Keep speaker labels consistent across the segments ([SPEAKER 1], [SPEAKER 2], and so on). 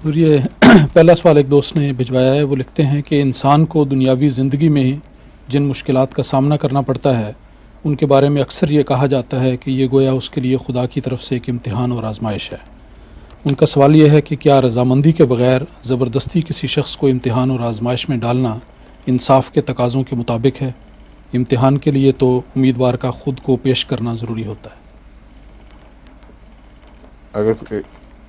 [SPEAKER 1] حضور یہ پہلا سوال ایک دوست نے بھجوایا ہے. وہ لکھتے ہیں کہ انسان کو دنیاوی زندگی میں جن مشکلات کا سامنا کرنا پڑتا ہے ان کے بارے میں اکثر یہ کہا جاتا ہے کہ یہ گویا اس کے لیے خدا کی طرف سے ایک امتحان اور آزمائش ہے. ان کا سوال یہ ہے کہ کیا رضامندی کے بغیر زبردستی کسی شخص کو امتحان اور آزمائش میں ڈالنا انصاف کے تقاضوں کے مطابق ہے؟ امتحان کے لیے تو امیدوار کا خود کو پیش کرنا ضروری ہوتا ہے.
[SPEAKER 2] اگر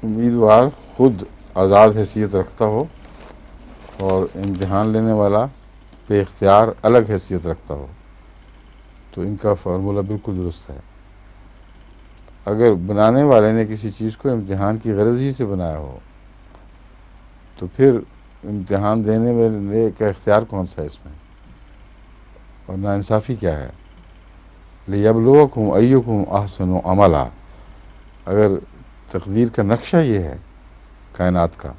[SPEAKER 2] امیدوار خود آزاد حیثیت رکھتا ہو اور امتحان لینے والا بے اختیار الگ حیثیت رکھتا ہو تو ان کا فارمولہ بالکل درست ہے. اگر بنانے والے نے کسی چیز کو امتحان کی غرض ہی سے بنایا ہو تو پھر امتحان دینے والے کا اختیار کون سا ہے اس میں، اور ناانصافی کیا ہے؟ لِیَبْلُوَکُمْ أَیُّکُمْ أَحْسَنُ عَمَلًا. اگر تقدیر کا نقشہ یہ ہے کائنات کا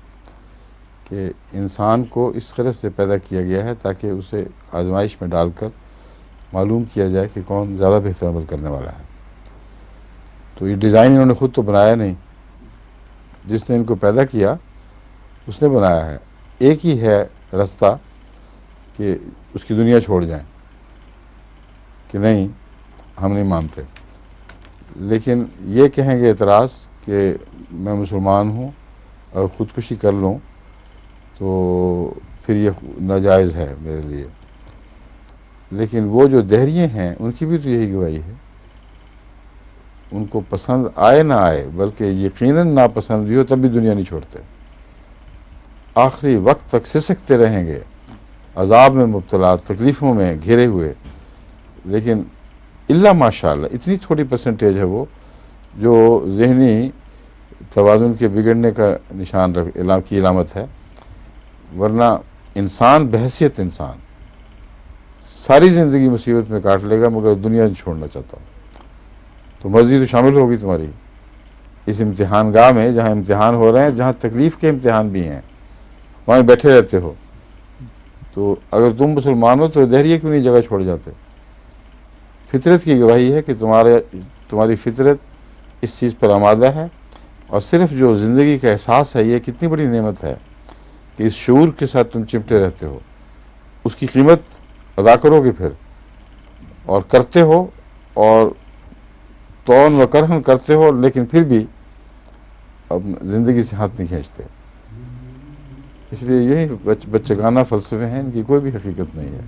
[SPEAKER 2] کہ انسان کو اس غرض سے پیدا کیا گیا ہے تاکہ اسے آزمائش میں ڈال کر معلوم کیا جائے کہ کون زیادہ بہتر عمل کرنے والا ہے، تو یہ ڈیزائن انہوں نے خود تو بنایا نہیں. جس نے ان کو پیدا کیا اس نے بنایا ہے. ایک ہی ہے رستہ کہ اس کی دنیا چھوڑ جائیں کہ نہیں ہم نہیں مانتے، لیکن یہ کہیں گے اعتراض کہ میں مسلمان ہوں اور خودکشی کر لوں تو پھر یہ ناجائز ہے میرے لیے. لیکن وہ جو دہریے ہیں ان کی بھی تو یہی گواہی ہے. ان کو پسند آئے نہ آئے بلکہ یقیناً ناپسند بھی ہو تب بھی دنیا نہیں چھوڑتے، آخری وقت تک سسکتے رہیں گے، عذاب میں مبتلا، تکلیفوں میں گھرے ہوئے. لیکن الا ماشاء اللہ اتنی تھوڑی پرسنٹیج ہے وہ جو ذہنی توازن کے بگڑنے کا نشان کی علامت ہے، ورنہ انسان بحیثیت انسان ساری زندگی مصیبت میں کاٹ لے گا مگر دنیا نہیں چھوڑنا چاہتا. تو مرضی تو شامل ہوگی تمہاری اس امتحان گاہ میں جہاں امتحان ہو رہے ہیں، جہاں تکلیف کے امتحان بھی ہیں، وہاں بیٹھے رہتے ہو. تو اگر تم مسلمان ہو تو دہریے کیوں نہیں جگہ چھوڑ جاتے؟ فطرت کی گواہی ہے کہ تمہاری فطرت اس چیز پر آمادہ ہے، اور صرف جو زندگی کا احساس ہے یہ کتنی بڑی نعمت ہے کہ اس شعور کے ساتھ تم چمٹے رہتے ہو. اس کی قیمت ادا کرو گے پھر، اور کرتے ہو، اور طون و کرہن کرتے ہو، لیکن پھر بھی اب زندگی سے ہاتھ نہیں کھینچتے. اس لیے یہی بچگانہ فلسفے ہیں، ان کی کوئی بھی حقیقت نہیں ہے.